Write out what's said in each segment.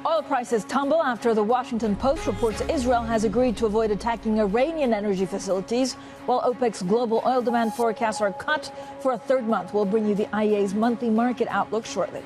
Oil prices tumble after the Washington Post reports Israel has agreed to avoid attacking Iranian energy facilities, while OPEC's global oil demand forecasts are cut for a third month. We'll bring you the IEA's monthly market outlook shortly.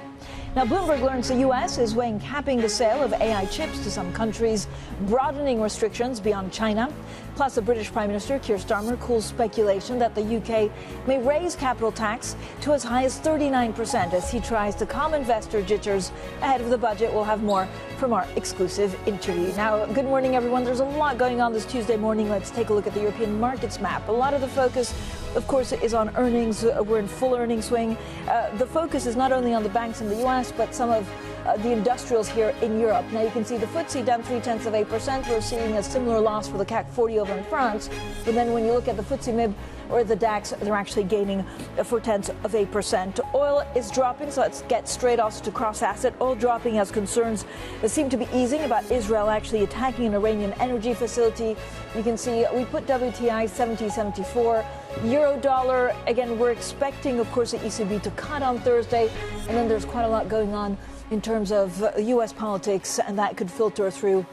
Now, Bloomberg learns the U.S. is weighing capping the sale of AI chips to some countries, broadening restrictions beyond China. Plus, the British Prime Minister, Keir Starmer, cools speculation that the UK may raise capital tax to as high as 39% as he tries to calm investor jitters ahead of the budget. We'll have more from our exclusive interview. Now, good morning, everyone. There's a lot going on this Tuesday morning. Let's take a look at the European markets map. A lot of the focus, of course, is on earnings. We're in full earnings swing. The focus is not only on the banks in the U.S., but some of the industrials here in Europe. Now, you can see the FTSE down 0.3%. We're seeing a similar loss for the CAC 40 over in France. But then when you look at the FTSE MIB or the DAX, they're actually gaining 0.4%. Oil is dropping, so let's get straight off to cross-asset. Oil dropping as concerns seem to be easing about Israel actually attacking an Iranian energy facility. You can see we put WTI 70.74. Euro dollar, again, we're expecting, of course, the ECB to cut on Thursday. And then there's quite a lot going on in terms of U.S. politics, and that could filter through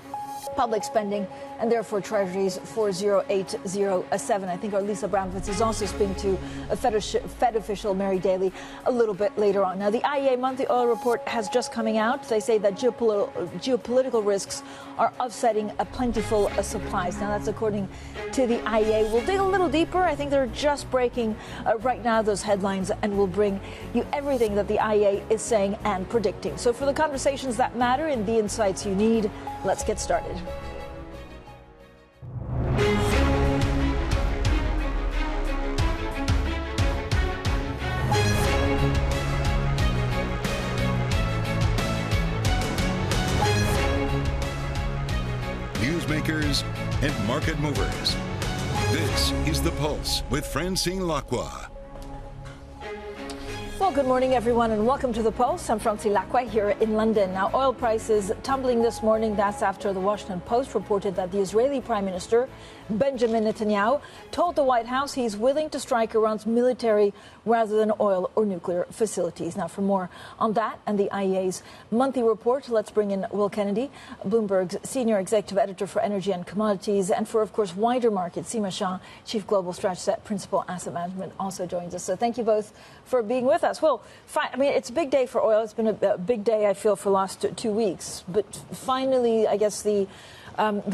public spending, and therefore Treasuries 40807. I think our Lisa Bramfitz is also speaking to a Fed official, Mary Daly, a little bit later on. Now, the IEA monthly oil report has just coming out. They say that geopolitical risks are offsetting a plentiful supplies. Now, that's according to the IEA. We'll dig a little deeper. I think they're just breaking right now those headlines, and we'll bring you everything that the IEA is saying and predicting. So for the conversations that matter and the insights you need, let's get started. Newsmakers and market movers. This is The Pulse with Francine Lacqua. Well, good morning, everyone, and welcome to The Pulse. I'm Francine Lacqua here in London. Now, oil prices tumbling this morning. That's after the Washington Post reported that the Israeli Prime Minister Benjamin Netanyahu told the White House he's willing to strike Iran's military rather than oil or nuclear facilities. Now, for more on that and the IEA's monthly report, let's bring in Will Kennedy, Bloomberg's senior executive editor for energy and commodities, and for, of course, wider markets, Seema Shah, chief global strategist at Principal Asset Management, also joins us. So thank you both for being with us. Well, I mean, it's a big day for oil. It's been a big day, I feel, for the last 2 weeks. But finally, I guess the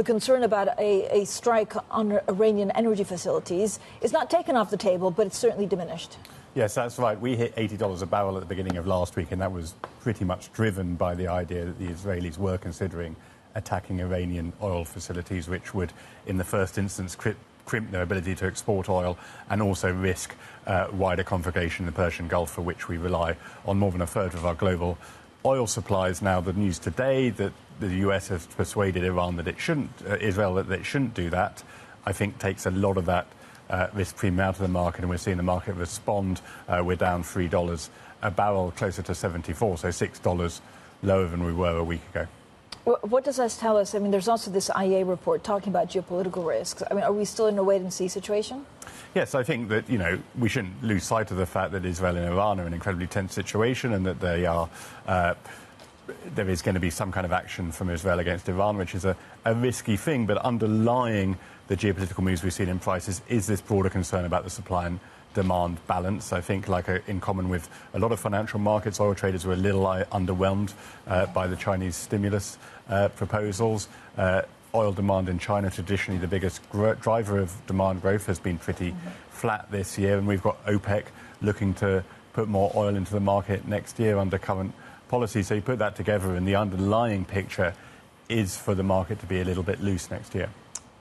concern about a strike on Iranian energy facilities is not taken off the table, but it's certainly diminished. Yes, that's right. We hit $80 a barrel at the beginning of last week, and that was pretty much driven by the idea that the Israelis were considering attacking Iranian oil facilities, which would, in the first instance, crimp their ability to export oil and also risk wider conflagration in the Persian Gulf, for which we rely on more than a third of our global oil supplies. Now, the news today that the US has persuaded Iran that it shouldn't, Israel that it shouldn't do that, I think takes a lot of that risk premium out of the market, and we're seeing the market respond. We're down $3 a barrel, closer to 74, so $6 lower than we were a week ago. What does this tell us? I mean, there's also this IEA report talking about geopolitical risks. I mean, are we still in a wait-and-see situation? Yes, I think that, we shouldn't lose sight of the fact that Israel and Iran are in an incredibly tense situation, and that they are there is going to be some kind of action from Israel against Iran, which is a risky thing. But underlying the geopolitical moves we've seen in prices is this broader concern about the supply and demand balance. I think, in common with a lot of financial markets, oil traders were a little underwhelmed by the Chinese stimulus proposals. Oil demand in China, traditionally the biggest driver of demand growth, has been pretty flat this year, and we've got OPEC looking to put more oil into the market next year under current policy. So you put that together, and the underlying picture is for the market to be a little bit loose next year.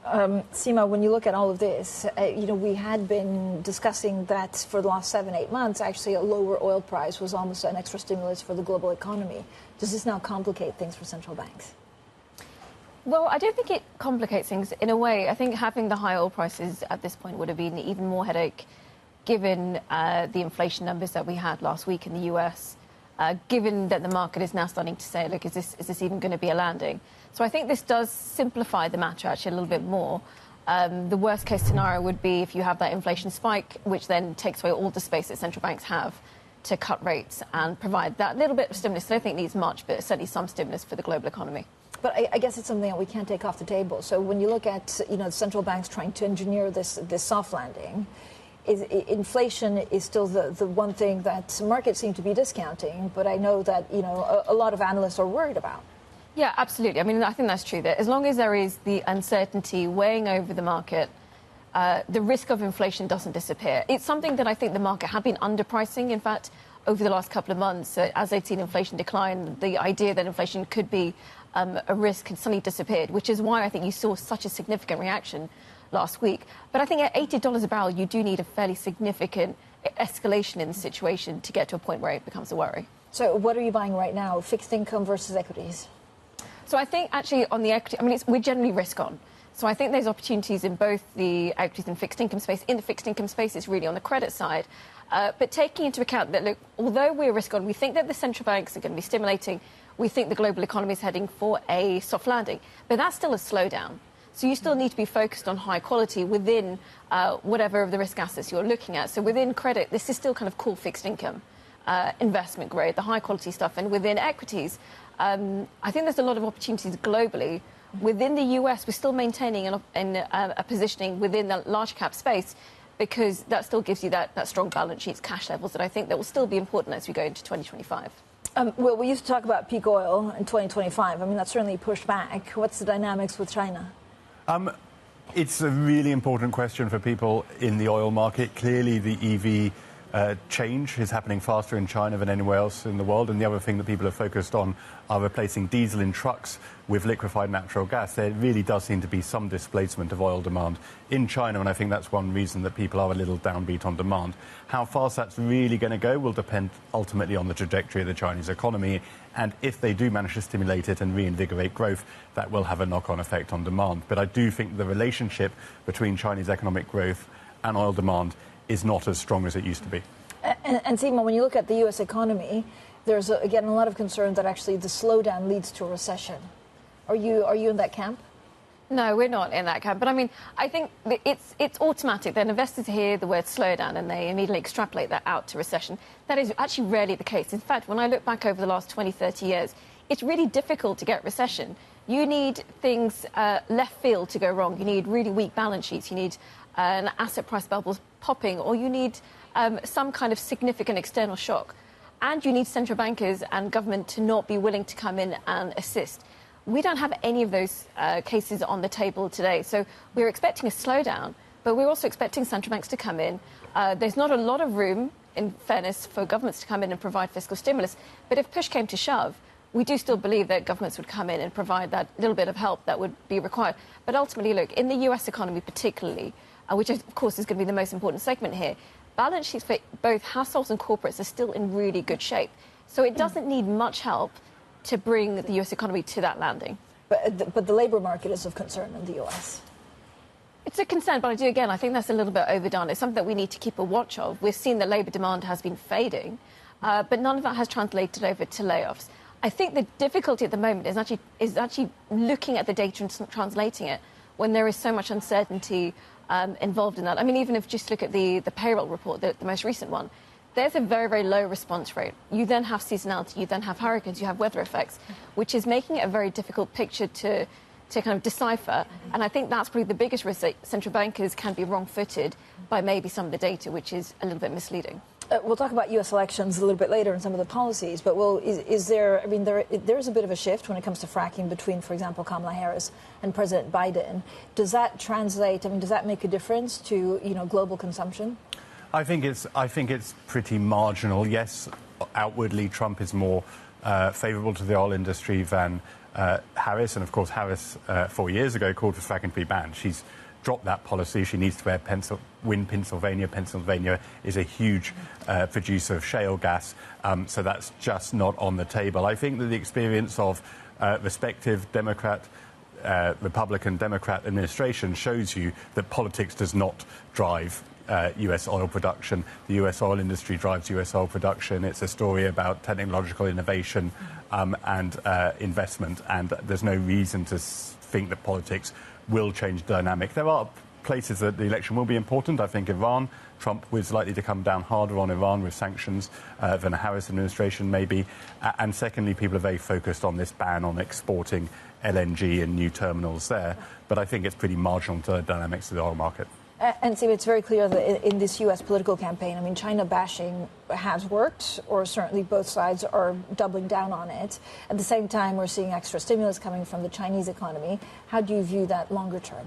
Seema, when you look at all of this, we had been discussing that for the last 7-8 months, actually a lower oil price was almost an extra stimulus for the global economy. Does this now complicate things for central banks? Well, I don't think it complicates things. In a way, I think having the high oil prices at this point would have been even more headache, given the inflation numbers that we had last week in the US, given that the market is now starting to say, look, is this even going to be a landing? So I think this does simplify the matter actually a little bit more. The worst case scenario would be if you have that inflation spike, which then takes away all the space that central banks have to cut rates and provide that little bit of stimulus. I don't think it needs much, but certainly some stimulus for the global economy. But I guess it's something that we can't take off the table. So when you look at, the central banks trying to engineer this soft landing, inflation is still the one thing that markets seem to be discounting. But I know that, a lot of analysts are worried about. Yeah, absolutely. I mean, I think that's true. That as long as there is the uncertainty weighing over the market, the risk of inflation doesn't disappear. It's something that I think the market had been underpricing, in fact, over the last couple of months. As they'd seen inflation decline, the idea that inflation could be a risk had suddenly disappeared, which is why I think you saw such a significant reaction last week. But I think at $80 a barrel, you do need a fairly significant escalation in the situation to get to a point where it becomes a worry. So what are you buying right now, fixed income versus equities? So I think actually on the equity, we're generally risk on. So I think there's opportunities in both the equities and fixed income space. In the fixed income space, it's really on the credit side. But taking into account that, look, although we're risk on, we think that the central banks are going to be stimulating. We think the global economy is heading for a soft landing. But that's still a slowdown. So you still need to be focused on high quality within whatever of the risk assets you're looking at. So within credit, this is still kind of core fixed income, investment grade, the high quality stuff. And within equities, I think there's a lot of opportunities globally. Within the US, we're still maintaining a positioning within the large cap space because that still gives you that strong balance sheets, cash levels that I think that will still be important as we go into 2025. Well, we used to talk about peak oil in 2025. That's certainly pushed back. What's the dynamics with China? It's a really important question for people in the oil market. Clearly, the EV change is happening faster in China than anywhere else in the world. And the other thing that people are focused on are replacing diesel in trucks with liquefied natural gas. There really does seem to be some displacement of oil demand in China, and I think that's one reason that people are a little downbeat on demand. How fast that's really going to go will depend ultimately on the trajectory of the Chinese economy. And if they do manage to stimulate it and reinvigorate growth, that will have a knock-on effect on demand. But I do think the relationship between Chinese economic growth and oil demand is not as strong as it used to be. And Seema, when you look at the U.S. economy, there's, again, a lot of concern that actually the slowdown leads to a recession. Are you in that camp? No, we're not in that camp. But I think it's automatic. Then investors hear the word slowdown and they immediately extrapolate that out to recession. That is actually rarely the case. In fact, when I look back over the last 20, 30 years, it's really difficult to get recession. You need things left field to go wrong. You need really weak balance sheets. You need an asset price bubble popping, or you need some kind of significant external shock. And you need central bankers and government to not be willing to come in and assist. We don't have any of those cases on the table today. So we're expecting a slowdown, but we're also expecting central banks to come in. There's not a lot of room, in fairness, for governments to come in and provide fiscal stimulus. But if push came to shove, we do still believe that governments would come in and provide that little bit of help that would be required. But ultimately, look, in the US economy particularly, which of course is going to be the most important segment here, balance sheets for both households and corporates are still in really good shape. So it doesn't need much help to bring the US economy to that landing. But the labour market is of concern in the US. It's a concern, but I think that's a little bit overdone. It's something that we need to keep a watch of. We've seen that labour demand has been fading, but none of that has translated over to layoffs. I think the difficulty at the moment is actually looking at the data and translating it when there is so much uncertainty involved in that. Even if you just look at the payroll report, the most recent one, there's a very, very low response rate. You then have seasonality, you then have hurricanes, you have weather effects, which is making it a very difficult picture to kind of decipher. And I think that's probably the biggest risk, that central bankers can be wrong-footed by maybe some of the data, which is a little bit misleading. We'll talk about U.S. elections a little bit later and some of the policies, but is there is a bit of a shift when it comes to fracking between, for example, Kamala Harris and President Biden. Does that translate, does that make a difference to, global consumption? I think it's pretty marginal. Yes, outwardly, Trump is more favourable to the oil industry than Harris. And, of course, Harris, 4 years ago, called for fracking to be banned. She's dropped that policy. She needs to win Pennsylvania. Pennsylvania is a huge producer of shale gas. So that's just not on the table. I think that the experience of respective Republican, Democrat administration shows you that politics does not drive US oil production. The US oil industry drives US oil production. It's a story about technological innovation and investment, and there's no reason to think that politics will change the dynamic. There are places that the election will be important. I think Iran, Trump was likely to come down harder on Iran with sanctions than the Harris administration maybe. And secondly, people are very focused on this ban on exporting LNG and new terminals there. But I think it's pretty marginal to the dynamics of the oil market. And Seema, it's very clear that in this U.S. political campaign, I mean, China bashing has worked, or certainly both sides are doubling down on it. At the same time, we're seeing extra stimulus coming from the Chinese economy. How do you view that longer term?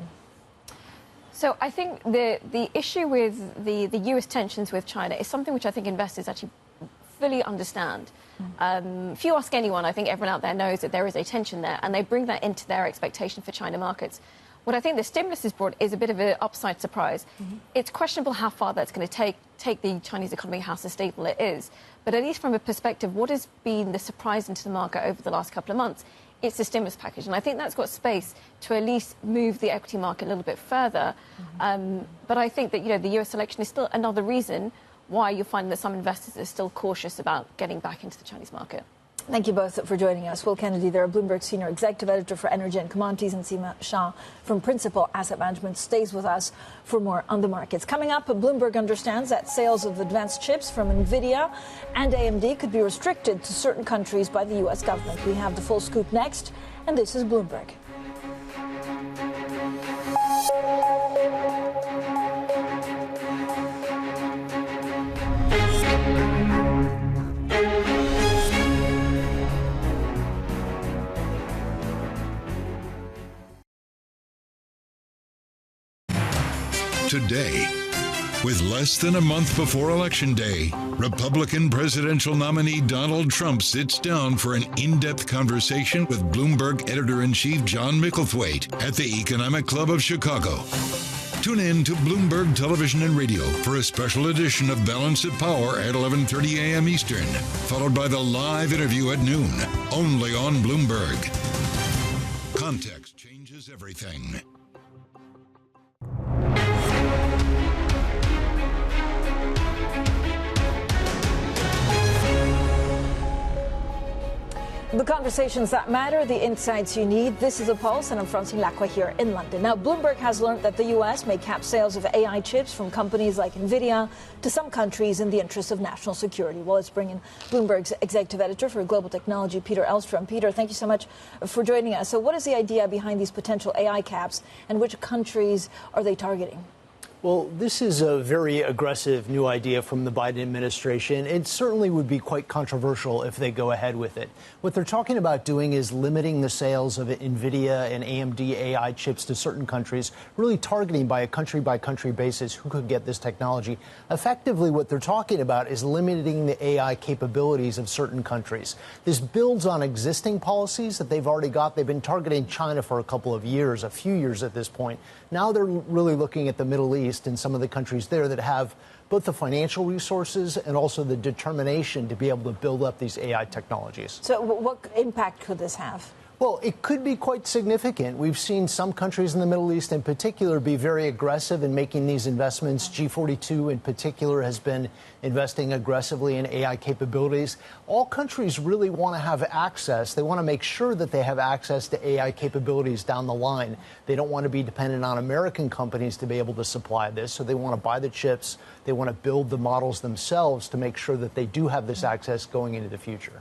So I think the issue with the U.S. tensions with China is something which I think investors actually fully understand. If you ask anyone, I think everyone out there knows that there is a tension there, and they bring that into their expectation for China markets. What I think the stimulus has brought is a bit of an upside surprise. It's questionable how far that's going to take the Chinese economy, how sustainable it is. But at least from a perspective, what has been the surprise into the market over the last couple of months, it's the stimulus package. And I think that's got space to at least move the equity market a little bit further. But I think that, the US election is still another reason why you're finding that some investors are still cautious about getting back into the Chinese market. Thank you both for joining us. Will Kennedy, there, Bloomberg Senior Executive Editor for Energy and Commodities, and Seema Shah from Principal Asset Management stays with us for more on the markets. Coming up, Bloomberg understands that sales of advanced chips from NVIDIA and AMD could be restricted to certain countries by the U.S. government. We have the full scoop next, and this is Bloomberg. Today, with less than a month before Election Day, Republican presidential nominee Donald Trump sits down for an in-depth conversation with Bloomberg editor-in-chief John Micklethwaite at the Economic Club of Chicago. Tune in to Bloomberg Television and Radio for a special edition of Balance of Power at 11:30 a.m. Eastern, followed by the live interview at noon, only on Bloomberg. Context changes everything. The conversations that matter, the insights you need. This is The Pulse, and I'm Francine Lacqua here in London. Now, Bloomberg has learned that the U.S. may cap sales of AI chips from companies like NVIDIA to some countries in the interest of national security. Well, let's bring in Bloomberg's executive editor for global technology, Peter Elstrom. Peter, thank you so much for joining us. So what is the idea behind these potential AI caps, and which countries are they targeting? Well, this is a very aggressive new idea from the Biden administration. It certainly would be quite controversial if they go ahead with it. What they're talking about doing is limiting the sales of NVIDIA and AMD AI chips to certain countries, really targeting by a country-by-country basis who could get this technology. Effectively, what they're talking about is limiting the AI capabilities of certain countries. This builds on existing policies that they've already got. They've been targeting China for a couple of years, a few years at this point. Now they're really looking at the Middle East and some of the countries there that have both the financial resources and also the determination to be able to build up these AI technologies. So what impact could this have? Well, it could be quite significant. We've seen some countries in the Middle East in particular be very aggressive in making these investments. G42 in particular has been investing aggressively in AI capabilities. All countries really want to have access. They want to make sure that they have access to AI capabilities down the line. They don't want to be dependent on American companies to be able to supply this. So they want to buy the chips. They want to build the models themselves to make sure that they do have this access going into the future.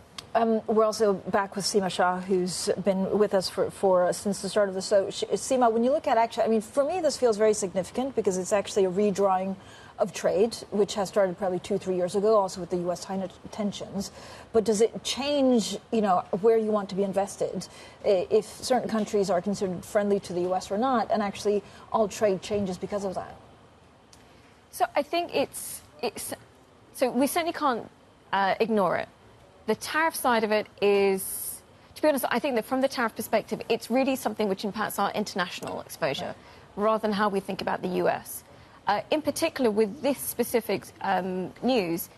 We're also back with Seema Shah, who's been with us for since the start of the show. Seema, when you look at actually, I mean, for me, this feels very significant because it's actually a redrawing of trade, which has started probably 2-3 years ago, also with the U.S.-China tensions. But does it change, where you want to be invested if certain countries are considered friendly to the U.S. or not, and actually all trade changes because of that? So I think so we certainly can't ignore it. The tariff side of it is, to be honest, I think that from the tariff perspective, it's really something which impacts our international exposure rather than how we think about the U.S. In particular, with this specific news,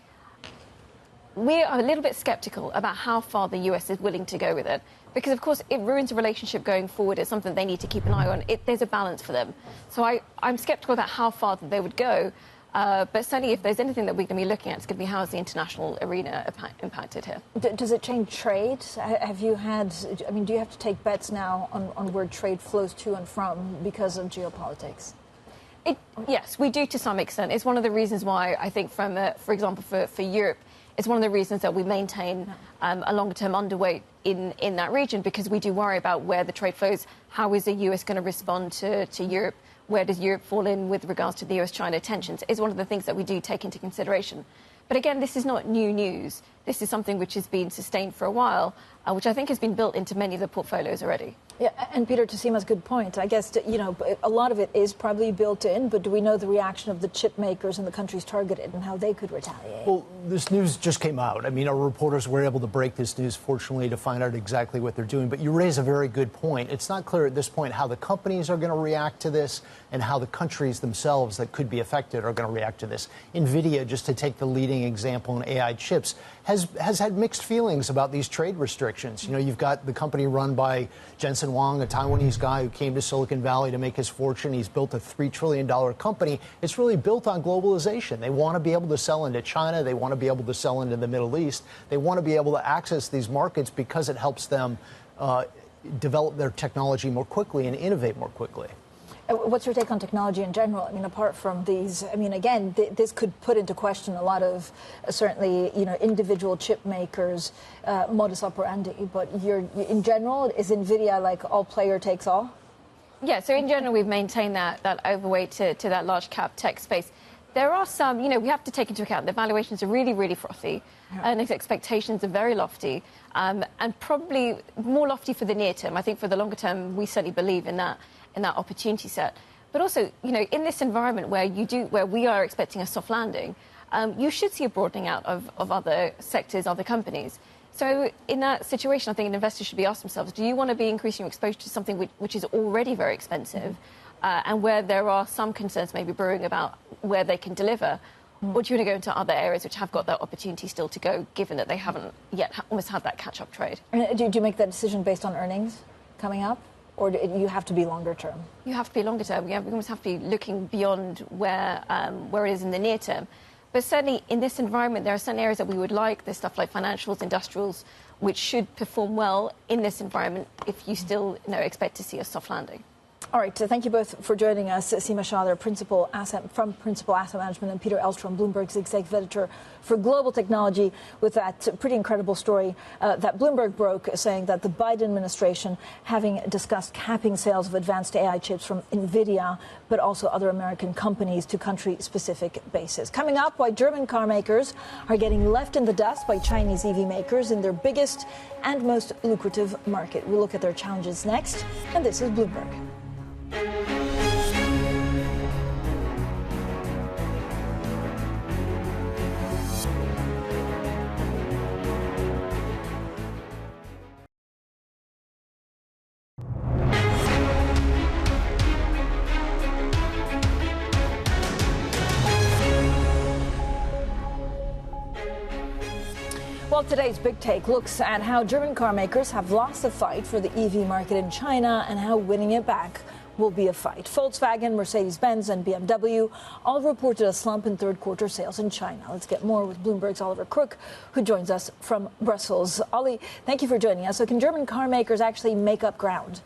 we are a little bit skeptical about how far the U.S. is willing to go with it. Because, of course, it ruins a relationship going forward. It's something they need to keep an eye on. There's a balance for them. So I'm skeptical about how far that they would go. But certainly, if there's anything that we're going to be looking at, it's going to be how is the international arena impacted here. Does it change trade? Have you had, do you have to take bets now on where trade flows to and from because of geopolitics? Yes, we do to some extent. It's one of the reasons why I think, for example, for Europe, it's one of the reasons that we maintain a longer-term underweight in that region, because we do worry about where the trade flows. How is the US going to respond to Europe? Where does Europe fall in with regards to the US-China tensions? Is one of the things that we do take into consideration. But again, this is not new news. This is something which has been sustained for a while, which I think has been built into many of the portfolios already. Yeah, and Peter, to Seema's good point, I guess, a lot of it is probably built in, but do we know the reaction of the chip makers and the countries targeted and how they could retaliate? Well, this news just came out. I mean, our reporters were able to break this news, fortunately, to find out exactly what they're doing. But you raise a very good point. It's not clear at this point how the companies are going to react to this and how the countries themselves that could be affected are going to react to this. NVIDIA, just to take the leading example in AI chips, has had mixed feelings about these trade restrictions. You've got the company run by Jensen Huang, a Taiwanese guy who came to Silicon Valley to make his fortune. He's built a $3 trillion company. It's really built on globalization. They want to be able to sell into China. They want to be able to sell into the Middle East. They want to be able to access these markets because it helps them develop their technology more quickly and innovate more quickly. What's your take on technology in general? I mean, apart from these, I mean, again, this could put into question a lot of certainly, individual chip makers' modus operandi. But in general, is NVIDIA like all player takes all? Yeah, so in general, we've maintained that overweight to that large cap tech space. There are some, we have to take into account the valuations are really, really frothy, and expectations are very lofty, and probably more lofty for the near term. I think for the longer term, we certainly believe in that opportunity set. But also, in this environment where we are expecting a soft landing, you should see a broadening out of other sectors, other companies. So in that situation, I think investors should be asking themselves, do you want to be increasing your exposure to something which is already very expensive, and where there are some concerns maybe brewing about where they can deliver, or do you want to go into other areas which have got that opportunity still to go, given that they haven't yet almost had that catch-up trade? Do you make that decision based on earnings coming up? Or do you have to be longer term? You have to be longer term. Yeah, we almost have to be looking beyond where it is in the near term. But certainly in this environment, there are certain areas that we would like. There's stuff like financials, industrials, which should perform well in this environment if you still expect to see a soft landing. All right, so thank you both for joining us. Seema Shah, Principal Asset Management, and Peter Elstrom, Bloomberg's Executive Editor for Global Technology, with that pretty incredible story that Bloomberg broke, saying that the Biden administration, having discussed capping sales of advanced AI chips from NVIDIA, but also other American companies to country-specific bases. Coming up, why German car makers are getting left in the dust by Chinese EV makers in their biggest and most lucrative market. We'll look at their challenges next, and this is Bloomberg. Well, today's Big Take looks at how German car makers have lost the fight for the EV market in China and how winning it back will be a fight. Volkswagen, Mercedes-Benz and BMW all reported a slump in third quarter sales in China. Let's get more with Bloomberg's Oliver Crook, who joins us from Brussels. Ollie, thank you for joining us. So can German car makers actually make up ground?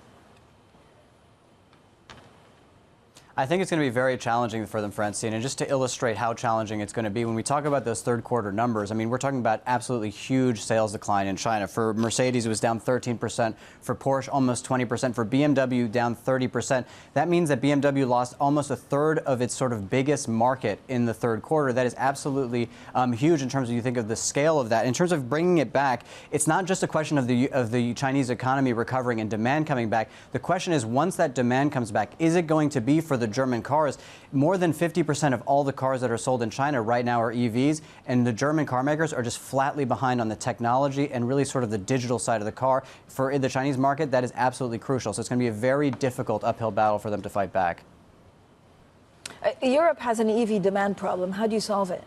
I think it's going to be very challenging for them, Francine. And just to illustrate how challenging it's going to be, when we talk about those third quarter numbers, I mean, we're talking about absolutely huge sales decline in China. For Mercedes, it was down 13%. For Porsche, almost 20%. For BMW, down 30%. That means that BMW lost almost a third of its sort of biggest market in the third quarter. That is absolutely huge in terms of, you think of the scale of that. In terms of bringing it back, it's not just a question of the Chinese economy recovering and demand coming back. The question is, once that demand comes back, is it going to be for the German cars? More than 50% of all the cars that are sold in China right now are EVs, and the German car makers are just flatly behind on the technology and really sort of the digital side of the car. For the Chinese market, that is absolutely crucial. So it's going to be a very difficult uphill battle for them to fight back. Europe has an EV demand problem. How do you solve it?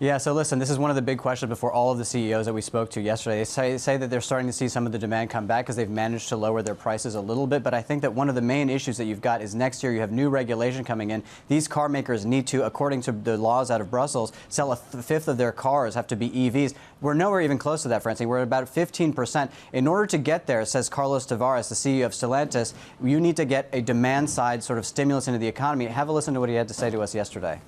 Yeah, so listen, this is one of the big questions before all of the CEOs that we spoke to yesterday. They say that they're starting to see some of the demand come back because they've managed to lower their prices a little bit. But I think that one of the main issues that you've got is next year you have new regulation coming in. These car makers need to, according to the laws out of Brussels, sell a fifth of their cars have to be EVs. We're nowhere even close to that, Francine. We're at about 15%. In order to get there, says Carlos Tavares, the CEO of Stellantis, you need to get a demand side sort of stimulus into the economy. Have a listen to what he had to say to us yesterday.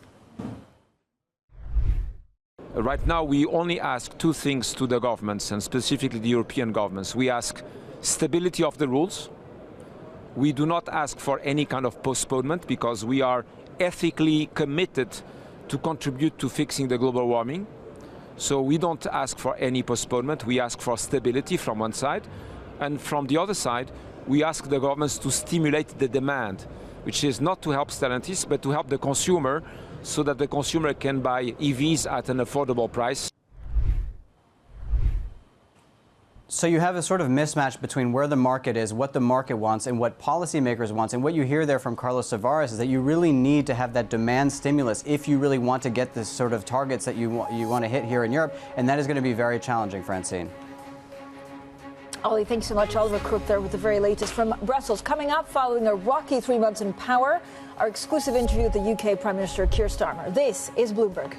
Right now, we only ask two things to the governments, and specifically the European governments. We ask stability of the rules. We do not ask for any kind of postponement because we are ethically committed to contribute to fixing the global warming. So we don't ask for any postponement. We ask for stability from one side. And from the other side, we ask the governments to stimulate the demand, which is not to help Stellantis, but to help the consumer, so that the consumer can buy EVs at an affordable price. So you have a sort of mismatch between where the market is, what the market wants, and what policymakers want. And what you hear there from Carlos Tavares is that you really need to have that demand stimulus if you really want to get the sort of targets that you want to hit here in Europe. And that is going to be very challenging, Francine. Ollie, thanks so much. Oliver Crook there with the very latest from Brussels. Coming up, following a rocky 3 months in power, our exclusive interview with the UK Prime Minister Keir Starmer. This is Bloomberg.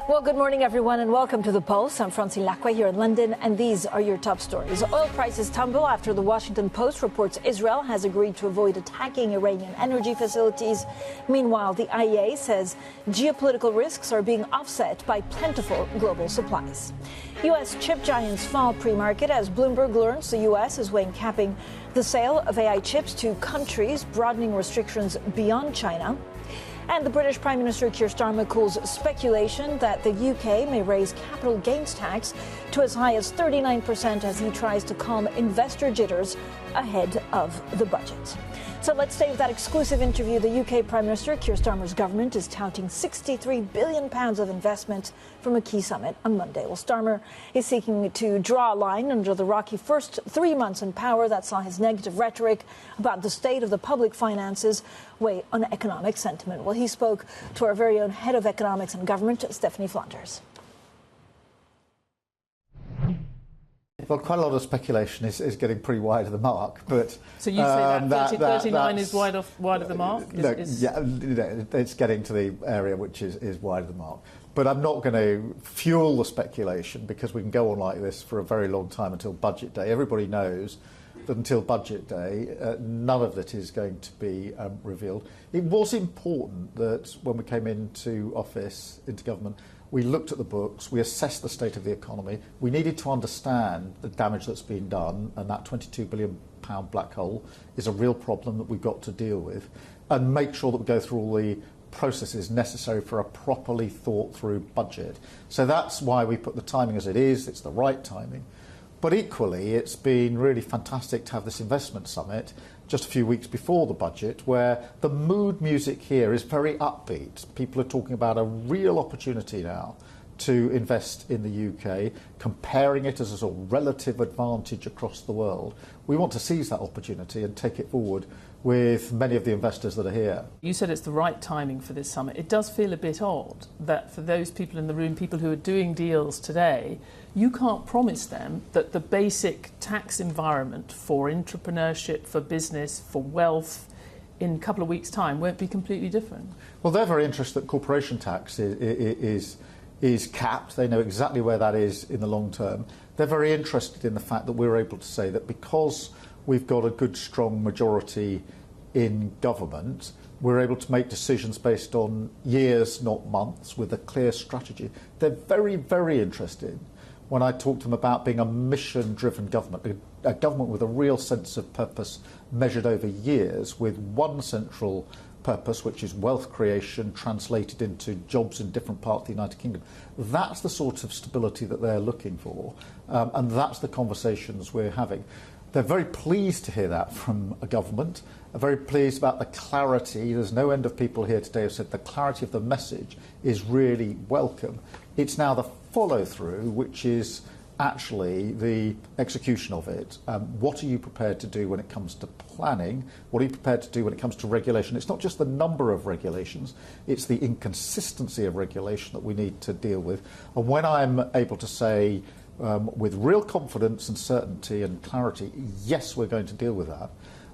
Well, good morning, everyone, and welcome to The Pulse. I'm Francine Lacqua here in London, and these are your top stories. Oil prices tumble after the Washington Post reports Israel has agreed to avoid attacking Iranian energy facilities. Meanwhile, the IEA says geopolitical risks are being offset by plentiful global supplies. U.S. chip giants fall pre-market as Bloomberg learns the U.S. is weighing capping the sale of AI chips to countries, broadening restrictions beyond China. And the British Prime Minister Keir Starmer cools speculation that the UK may raise capital gains tax to as high as 39% as he tries to calm investor jitters ahead of the budget. So let's stay with that exclusive interview. The UK Prime Minister Keir Starmer's government is touting £63 billion of investment from a key summit on Monday. Well, Starmer is seeking to draw a line under the rocky first 3 months in power that saw his negative rhetoric about the state of the public finances weigh on economic sentiment. Well, he spoke to our very own head of economics and government, Stephanie Flanders. Well, quite a lot of speculation is getting pretty wide of the mark, but so you say that 39 is wide of the mark? Yeah, it's getting to the area which is wide of the mark. But I'm not going to fuel the speculation because we can go on like this for a very long time until budget day. Everybody knows that until budget day, none of that is going to be revealed. It was important that when we came into office, into government, we looked at the books, we assessed the state of the economy. We needed to understand the damage that's been done, and that £22 billion black hole is a real problem that we've got to deal with, and make sure that we go through all the processes necessary for a properly thought through budget. So that's why we put the timing as it is. It's the right timing. But equally, it's been really fantastic to have this investment summit just a few weeks before the budget, where the mood music here is very upbeat. People are talking about a real opportunity now to invest in the UK, comparing it as a sort of relative advantage across the world. We want to seize that opportunity and take it forward with many of the investors that are here. You said it's the right timing for this summit. It does feel a bit odd that for those people in the room, people who are doing deals today, you can't promise them that the basic tax environment for entrepreneurship, for business, for wealth in a couple of weeks' time won't be completely different. Well, they're very interested that corporation tax is capped. They know exactly where that is in the long term. They're very interested in the fact that we're able to say that because we've got a good, strong majority in government, we're able to make decisions based on years, not months, with a clear strategy. They're very, very interested when I talk to them about being a mission-driven government, a government with a real sense of purpose measured over years, with one central purpose, which is wealth creation translated into jobs in different parts of the United Kingdom. That's the sort of stability that they're looking for, and that's the conversations we're having. They're very pleased to hear that from a government. They're very pleased about the clarity. There's no end of people here today who said the clarity of the message is really welcome. It's now the follow-through, which is actually the execution of it. What are you prepared to do when it comes to planning? What are you prepared to do when it comes to regulation? It's not just the number of regulations, it's the inconsistency of regulation that we need to deal with. And when I'm able to say with real confidence and certainty and clarity, yes, we're going to deal with that,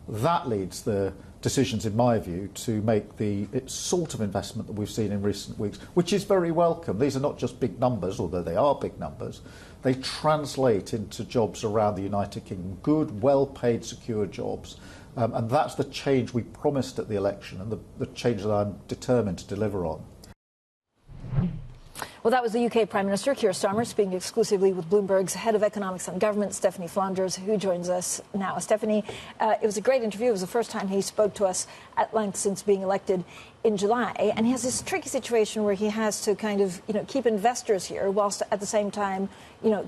that leads the decisions, in my view, to make the sort of investment that we've seen in recent weeks, which is very welcome. These are not just big numbers, although they are big numbers. They translate into jobs around the United Kingdom, good, well-paid, secure jobs. And that's the change we promised at the election and the change that I'm determined to deliver on. Well, that was the UK Prime Minister, Keir Starmer, speaking exclusively with Bloomberg's head of economics and government, Stephanie Flanders, who joins us now. Stephanie, it was a great interview. It was the first time he spoke to us at length since being elected in July. And he has this tricky situation where he has to kind of, keep investors here whilst at the same time,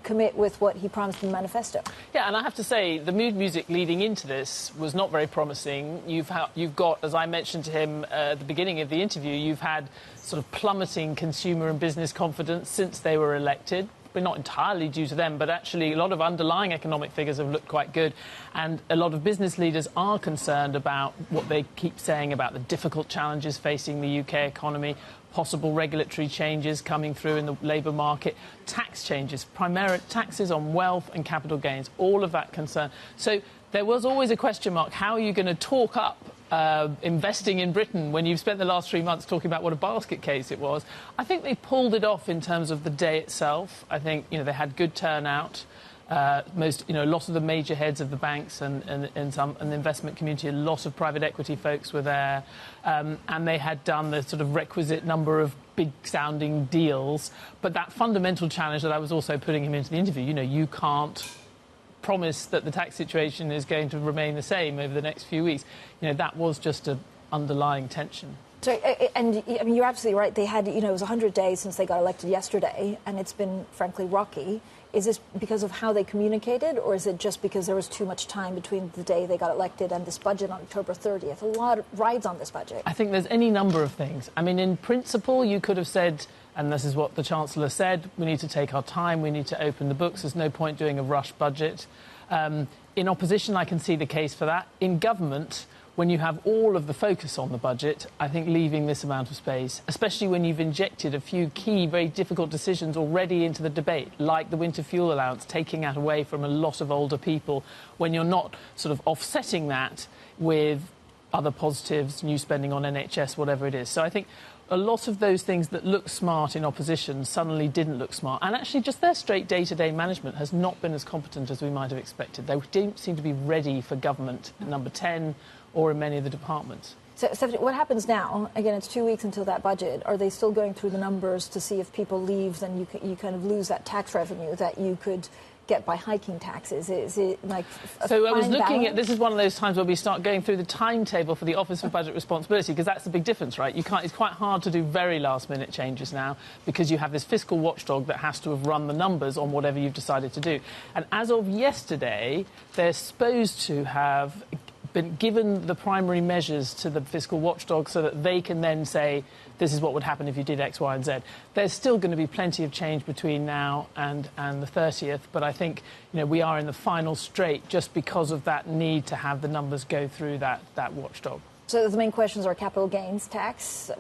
commit with what he promised in the manifesto. Yeah, and I have to say, the mood music leading into this was not very promising. You've got, as I mentioned to him at the beginning of the interview, you've had sort of plummeting consumer and business confidence since they were elected. But not entirely due to them, but actually a lot of underlying economic figures have looked quite good. And a lot of business leaders are concerned about what they keep saying about the difficult challenges facing the UK economy, possible regulatory changes coming through in the labour market, tax changes, primary taxes on wealth and capital gains, all of that concern. So there was always a question mark, how are you going to talk up investing in Britain when you've spent the last 3 months talking about what a basket case it was? I think they pulled it off in terms of the day itself. I think, they had good turnout. A lot of the major heads of the banks and the investment community, a lot of private equity folks were there, and they had done the sort of requisite number of big-sounding deals. But that fundamental challenge that I was also putting him into the interview, you can't promise that the tax situation is going to remain the same over the next few weeks. That was just an underlying tension. So, and I mean, you're absolutely right. They had, it was 100 days since they got elected yesterday, and it's been, frankly, rocky. Is this because of how they communicated, or is it just because there was too much time between the day they got elected and this budget on October 30th? A lot rides on this budget. I think there's any number of things. I mean, in principle, you could have said, and this is what the Chancellor said, we need to take our time, we need to open the books, there's no point doing a rush budget. In opposition, I can see the case for that. In government, when you have all of the focus on the budget, I think leaving this amount of space, especially when you've injected a few key, very difficult decisions already into the debate, like the winter fuel allowance, taking that away from a lot of older people, when you're not sort of offsetting that with other positives, new spending on NHS, whatever it is. So I think a lot of those things that look smart in opposition suddenly didn't look smart. And actually just their straight day-to-day management has not been as competent as we might have expected. They didn't seem to be ready for government at number 10 or in many of the departments. So, Stephanie, what happens now? Again, it's 2 weeks until that budget. Are they still going through the numbers to see if people leave, then you kind of lose that tax revenue that you could get by hiking taxes? Is it like a So I was looking balance? at, this is one of those times where we start going through the timetable for the Office for Budget Responsibility, because that's the big difference, right? It's quite hard to do very last-minute changes now because you have this fiscal watchdog that has to have run the numbers on whatever you've decided to do. And as of yesterday, they're supposed to have been given the primary measures to the fiscal watchdog so that they can then say, this is what would happen if you did X, Y, and Z. There's still going to be plenty of change between now and the 30th, but I think we are in the final straight just because of that need to have the numbers go through that watchdog. So the main questions are capital gains tax,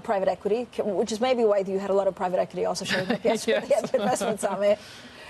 private equity, which is maybe why you had a lot of private equity also showing up yesterday Yes. at the investment summit.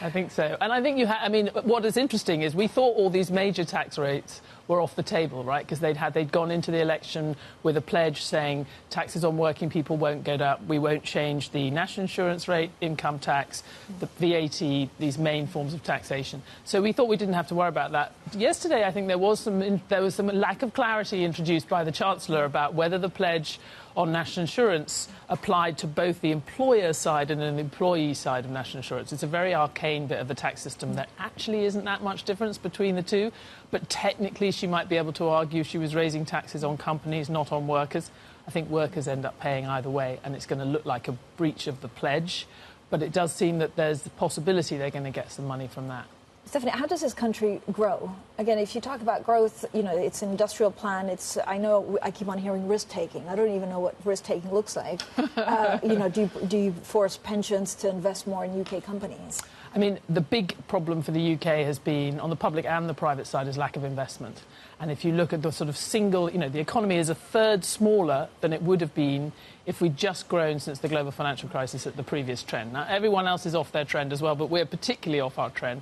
I think so. And I think what is interesting is we thought all these major tax rates were off the table, right? Because they'd gone into the election with a pledge saying taxes on working people won't go up, we won't change the national insurance rate, income tax, the VAT, these main forms of taxation. So we thought we didn't have to worry about that. Yesterday, I think there was some lack of clarity introduced by the Chancellor about whether the pledge on national insurance applied to both the employer side and an employee side of national insurance. It's a very arcane bit of the tax system. There actually isn't that much difference between the two, but technically she might be able to argue she was raising taxes on companies, not on workers. I think workers end up paying either way, and it's going to look like a breach of the pledge, but it does seem that there's the possibility they're going to get some money from that. Stephanie, how does this country grow? Again, if you talk about growth, it's an industrial plan. I know I keep on hearing risk-taking. I don't even know what risk-taking looks like. Do you force pensions to invest more in UK companies? I mean, the big problem for the UK has been, on the public and the private side, is lack of investment. And if you look at the sort of the economy is a third smaller than it would have been if we'd just grown since the global financial crisis at the previous trend. Now, everyone else is off their trend as well, but we're particularly off our trend.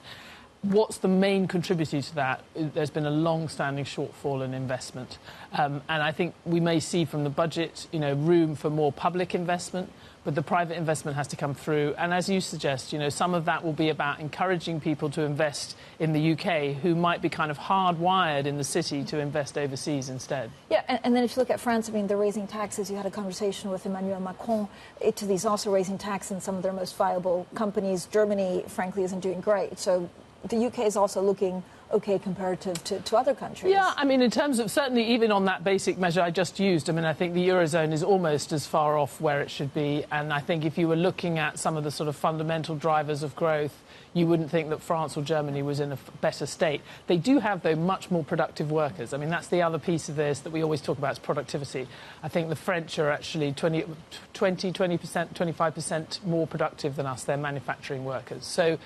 What's the main contributor to that? There's been a long-standing shortfall in investment. And I think we may see from the budget, room for more public investment, but the private investment has to come through. And as you suggest, some of that will be about encouraging people to invest in the UK who might be kind of hardwired in the city to invest overseas instead. Yeah, and then if you look at France, they're raising taxes. You had a conversation with Emmanuel Macron. Italy's also raising tax in some of their most viable companies. Germany, frankly, isn't doing great. So the UK is also looking okay comparative to other countries. Yeah, in terms of certainly even on that basic measure I just used, I think the Eurozone is almost as far off where it should be. And I think if you were looking at some of the sort of fundamental drivers of growth, you wouldn't think that France or Germany was in a better state. They do have, though, much more productive workers. That's the other piece of this that we always talk about is productivity. I think the French are actually 20%, 25% more productive than us. They're manufacturing workers. So,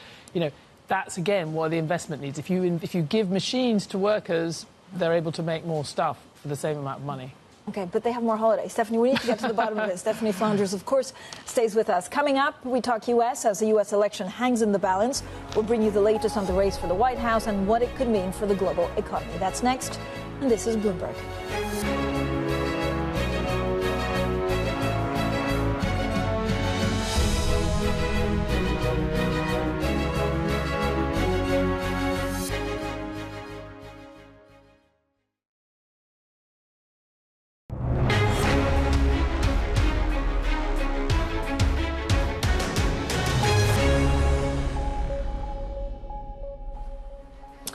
that's, again, what the investment needs. If you give machines to workers, they're able to make more stuff for the same amount of money. OK, but they have more holidays. Stephanie, we need to get to the bottom of this. Stephanie Flanders, of course, stays with us. Coming up, we talk U.S. as the U.S. election hangs in the balance. We'll bring you the latest on the race for the White House and what it could mean for the global economy. That's next, and this is Bloomberg.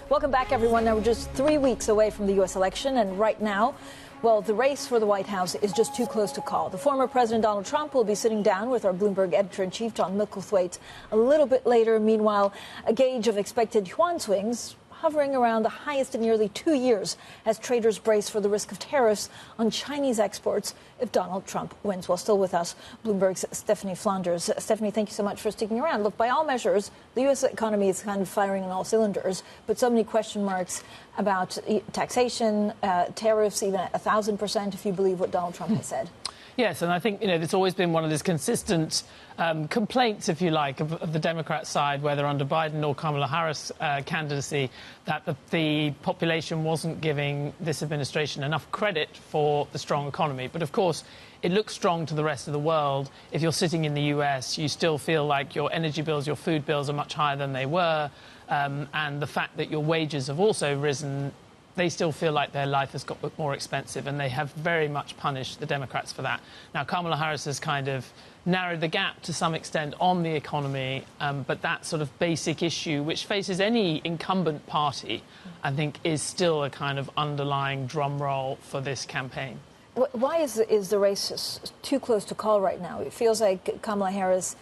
Welcome back, everyone. Now, we're just 3 weeks away from the U.S. election, and right now, well, the race for the White House is just too close to call. The former President Donald Trump will be sitting down with our Bloomberg editor-in-chief, John Micklethwaite, a little bit later. Meanwhile, a gauge of expected yuan swings hovering around the highest in nearly 2 years as traders brace for the risk of tariffs on Chinese exports if Donald Trump wins. Well, still with us, Bloomberg's Stephanie Flanders. Stephanie, thank you so much for sticking around. Look, by all measures, the U.S. economy is kind of firing on all cylinders, but so many question marks about taxation, tariffs, even at 1,000% if you believe what Donald Trump has said. Yes, and I think, there's always been one of these consistent complaints, if you like, of the Democrat side, whether under Biden or Kamala Harris candidacy, that the population wasn't giving this administration enough credit for the strong economy. But, of course, it looks strong to the rest of the world. If you're sitting in the US, you still feel like your energy bills, your food bills are much higher than they were. And the fact that your wages have also risen, they still feel like their life has got more expensive, and they have very much punished the Democrats for that. Now, Kamala Harris has kind of narrowed the gap to some extent on the economy, but that sort of basic issue, which faces any incumbent party, I think is still a kind of underlying drum roll for this campaign. Why is the race too close to call right now? It feels like Kamala Harris,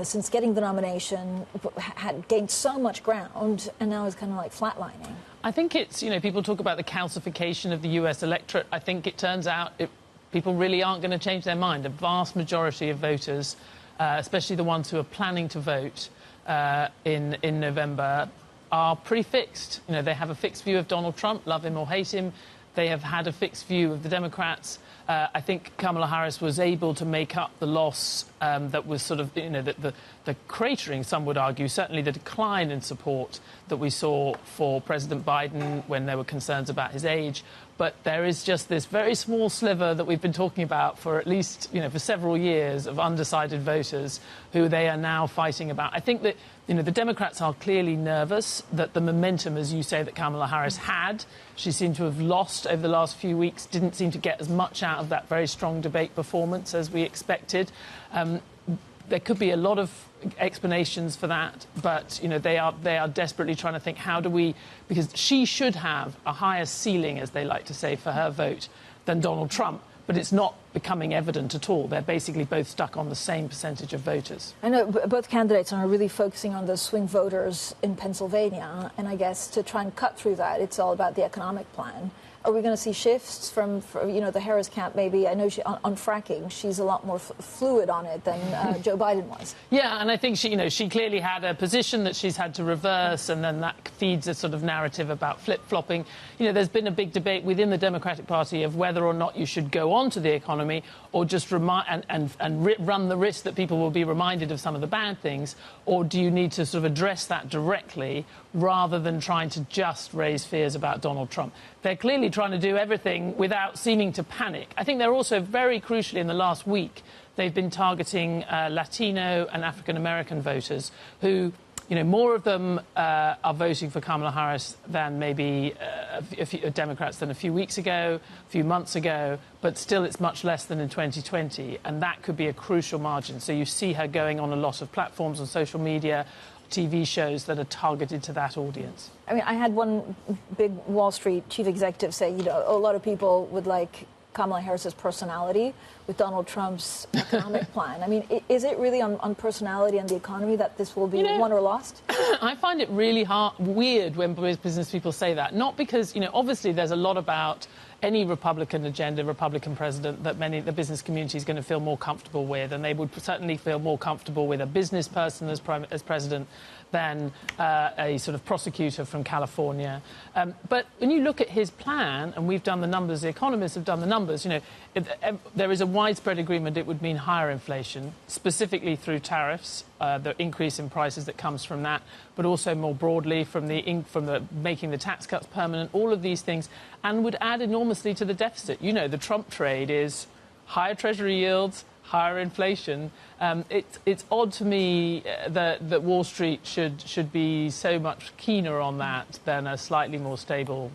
since getting the nomination, had gained so much ground and now is kind of like flatlining. I think it's, people talk about the calcification of the US electorate. I think it turns out people really aren't going to change their mind. A vast majority of voters, especially the ones who are planning to vote in November, are pretty fixed. They have a fixed view of Donald Trump, love him or hate him. They have had a fixed view of the Democrats. I think Kamala Harris was able to make up the loss that was sort of, the cratering, some would argue, certainly the decline in support that we saw for President Biden when there were concerns about his age. But there is just this very small sliver that we've been talking about for at least, for several years of undecided voters who they are now fighting about. I think that, the Democrats are clearly nervous that the momentum, as you say, that Kamala Harris had, she seemed to have lost over the last few weeks, didn't seem to get as much out of that very strong debate performance as we expected. There could be a lot of explanations for that, but they are desperately trying to think, how do we, because she should have a higher ceiling, as they like to say, for her vote than Donald Trump. but it's not becoming evident at all. They're basically both stuck on the same percentage of voters. I know both candidates are really focusing on the swing voters in Pennsylvania, and I guess to try and cut through that, it's all about the economic plan. Are we going to see shifts from the Harris camp? Maybe I know on fracking, she's a lot more fluid on it than Joe Biden was. Yeah, and I think she clearly had a position that she's had to reverse, and then that feeds a sort of narrative about flip-flopping. There's been a big debate within the Democratic Party of whether or not you should go on to the economy or just run the risk that people will be reminded of some of the bad things, or do you need to sort of address that directly rather than trying to just raise fears about Donald Trump? They're clearly trying to do everything without seeming to panic. I think they're also very crucially in the last week, they've been targeting Latino and African-American voters who, more of them are voting for Kamala Harris than maybe a few Democrats than a few weeks ago, a few months ago, but still it's much less than in 2020, and that could be a crucial margin. So you see her going on a lot of platforms on social media, TV shows that are targeted to that audience. I mean, I had one big Wall Street chief executive say, a lot of people would like Kamala Harris's personality with Donald Trump's economic plan. I mean, is it really on personality and the economy that this will be won or lost? I find it really weird when business people say that. Not because, obviously there's a lot about any Republican agenda, Republican president, that the business community is going to feel more comfortable with, and they would certainly feel more comfortable with a business person as president than a sort of prosecutor from California. But when you look at his plan, and we've done the numbers, the economists have done the numbers, there is a widespread agreement it would mean higher inflation, specifically through tariffs, the increase in prices that comes from that, but also more broadly from the making the tax cuts permanent, all of these things, and would add enormously to the deficit. The Trump trade is higher Treasury yields, higher inflation. It's odd to me that Wall Street should be so much keener on that than a slightly more stable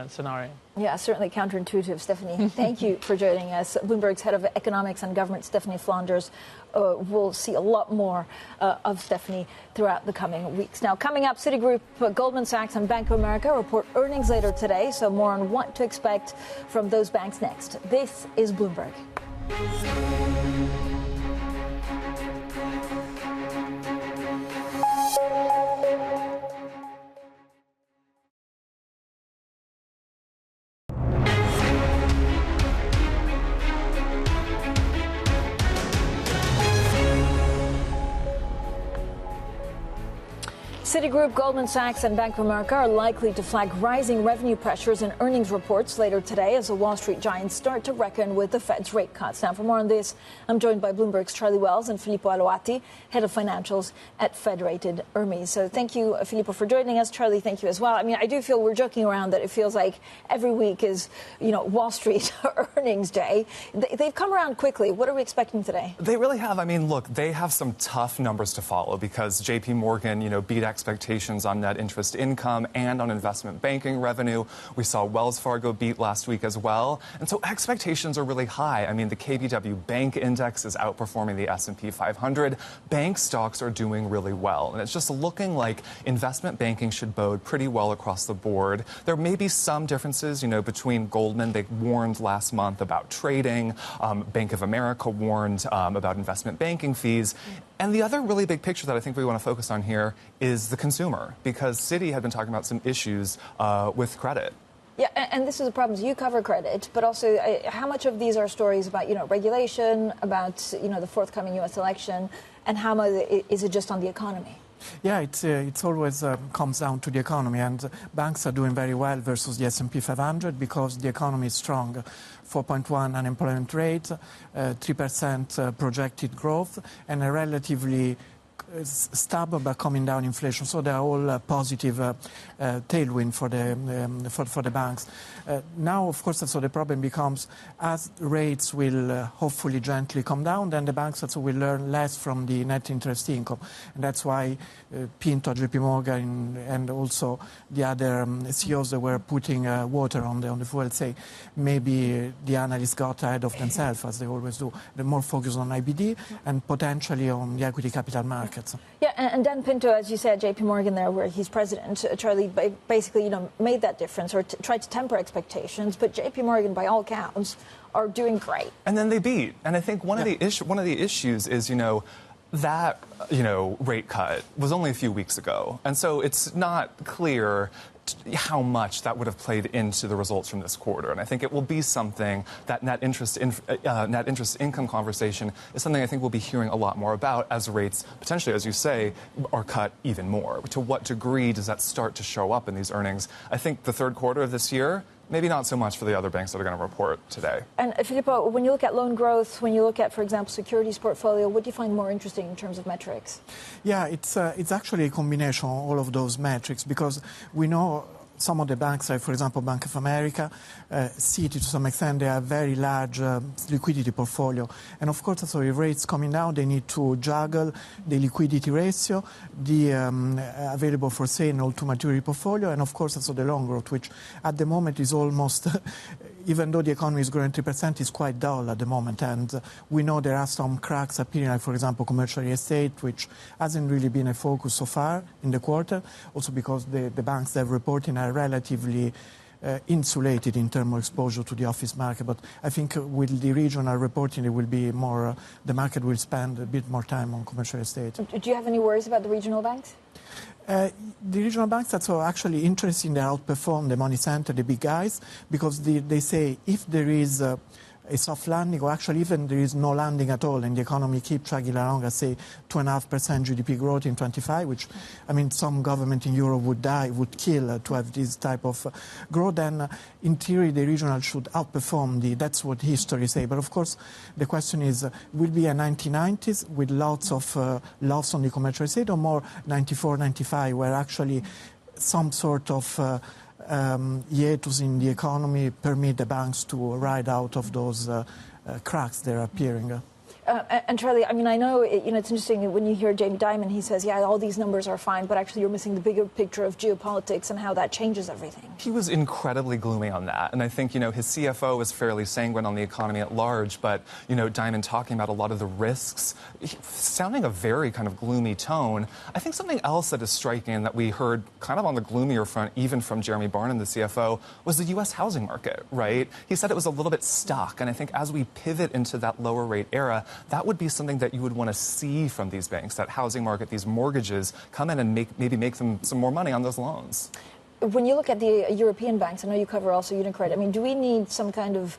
scenario. Yeah, certainly counterintuitive, Stephanie. Thank you for joining us. Bloomberg's head of economics and government, Stephanie Flanders. We'll see a lot more of Stephanie throughout the coming weeks. Now, coming up, Citigroup, Goldman Sachs and Bank of America report earnings later today, so more on what to expect from those banks next. This is Bloomberg. Citigroup, Goldman Sachs and Bank of America are likely to flag rising revenue pressures in earnings reports later today as the Wall Street giants start to reckon with the Fed's rate cuts. Now, for more on this, I'm joined by Bloomberg's Charlie Wells and Filippo Alloatti, head of financials at Federated Hermes. So thank you, Filippo, for joining us. Charlie, thank you as well. I mean, I do feel we're joking around that it feels like every week is, Wall Street earnings day. They've come around quickly. What are we expecting today? They really have. I mean, look, they have some tough numbers to follow because JP Morgan, beat expectations on net interest income and on investment banking revenue. We saw Wells Fargo beat last week as well. And so expectations are really high. I mean, the KBW Bank Index is outperforming the S&P 500. Bank stocks are doing really well. And it's just looking like investment banking should bode pretty well across the board. There may be some differences, between Goldman. They warned last month about trading. Bank of America warned about investment banking fees. And the other really big picture that I think we want to focus on here is the consumer, because Citi had been talking about some issues with credit. Yeah, and this is the problem. You cover credit, but also how much of these are stories about, regulation, about, the forthcoming U.S. election, and how much is it just on the economy? Yeah, it's always comes down to the economy, and banks are doing very well versus the S&P 500 because the economy is strong. 4.1 unemployment rate, 3% projected growth, and a relatively stable but coming down inflation. So they are all positive tailwind for the banks. Now, of course, so the problem becomes as rates will hopefully gently come down, then the banks also will learn less from the net interest income. And that's why Pinto, JP Morgan, and also the other CEOs that were putting water on the fuel say maybe the analysts got ahead of themselves, as they always do. They're more focused on IBD and potentially on the equity capital market. markets. Yeah, and Dan Pinto, as you said, JP Morgan there, where he's president, Charlie, basically, made that difference or tried to temper expectations. But JP Morgan, by all counts, are doing great. And then they beat. And I think one of the issues is, that, rate cut was only a few weeks ago. And so it's not clear how much that would have played into the results from this quarter. And I think it will be something that net interest income conversation is something I think we'll be hearing a lot more about as rates potentially, as you say, are cut even more. To what degree does that start to show up in these earnings? I think the third quarter of this year, maybe not so much for the other banks that are going to report today. And Filippo, when you look at loan growth, when you look at, for example, securities portfolio, what do you find more interesting in terms of metrics? Yeah, it's actually a combination of all of those metrics, because we know some of the banks, like, for example, Bank of America, see to some extent they have very large liquidity portfolio. And of course, so if rates coming down, they need to juggle the liquidity ratio, the available for sale and hold to maturity portfolio, and of course, also the loan growth, which at the moment is almost, even though the economy is growing 3%, is quite dull at the moment. And we know there are some cracks appearing, like, for example, commercial real estate, which hasn't really been a focus so far in the quarter, also because the banks that have reporting are relatively insulated in terms of exposure to the office market. But I think with the regional reporting, it will be more, the market will spend a bit more time on commercial real estate. Do you have any worries about the regional banks? The regional banks are actually interesting. They outperform the money center, the big guys, because they say if there is a soft landing, or actually even there is no landing at all, and the economy keeps chugging along at, say, 2.5% GDP growth in 25, which, I mean, some government in Europe would kill to have this type of growth, then in theory the regional should outperform that's what history say. But of course, the question is, will be a 1990s with lots of loss on the commercial estate, or more 94, 95, where actually some sort of hiatus in the economy permit the banks to ride out of those cracks that are appearing. And Charlie, I mean, I know, it's interesting when you hear Jamie Dimon, he says, yeah, all these numbers are fine, but actually you're missing the bigger picture of geopolitics and how that changes everything. He was incredibly gloomy on that. And I think, his CFO was fairly sanguine on the economy at large, but, Dimon talking about a lot of the risks, sounding a very kind of gloomy tone. I think something else that is striking that we heard kind of on the gloomier front, even from Jeremy Barnum, the CFO, was the U.S. housing market, right? He said it was a little bit stuck. And I think as we pivot into that lower rate era, that would be something that you would want to see from these banks, that housing market, these mortgages, come in and maybe make them some more money on those loans. When you look at the European banks, I know you cover also UniCredit, I mean, do we need some kind of,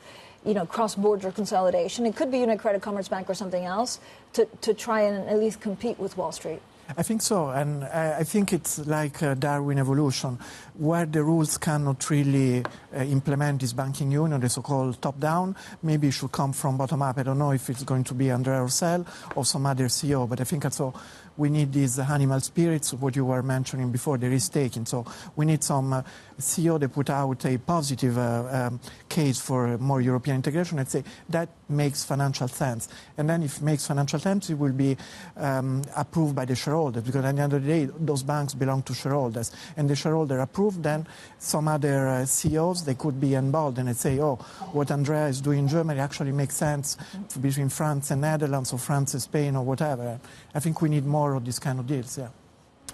cross-border consolidation? It could be UniCredit, Commerzbank or something else to try and at least compete with Wall Street. I think so, and I think it's like Darwin evolution, where the rules cannot really implement this banking union, the so-called top-down. Maybe it should come from bottom-up. I don't know if it's going to be Andrea Orcel or some other CEO, but I think also we need these animal spirits, what you were mentioning before, the risk-taking. So we need some CEO that put out a positive case for more European integration and say that makes financial sense. And then if it makes financial sense, it will be approved by the shareholders, because at the end of the day, those banks belong to shareholders. And the shareholder approved, then some other CEOs, they could be emboldened and say, oh, what Andrea is doing in Germany actually makes sense between France and Netherlands, or France and Spain, or whatever. I think we need more of these kind of deals, yeah.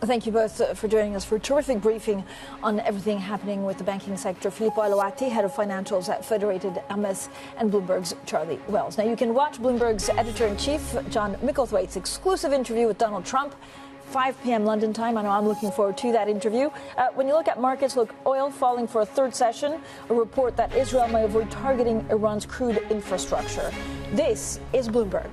Thank you both for joining us for a terrific briefing on everything happening with the banking sector. Filippo Alloatti, head of financials at Federated, Hermes, and Bloomberg's Charlie Wells. Now, you can watch Bloomberg's editor-in-chief, John Micklethwaite's exclusive interview with Donald Trump, 5 p.m. London time. I know I'm looking forward to that interview. When you look at markets, look, oil falling for a third session, a report that Israel may avoid targeting Iran's crude infrastructure. This is Bloomberg.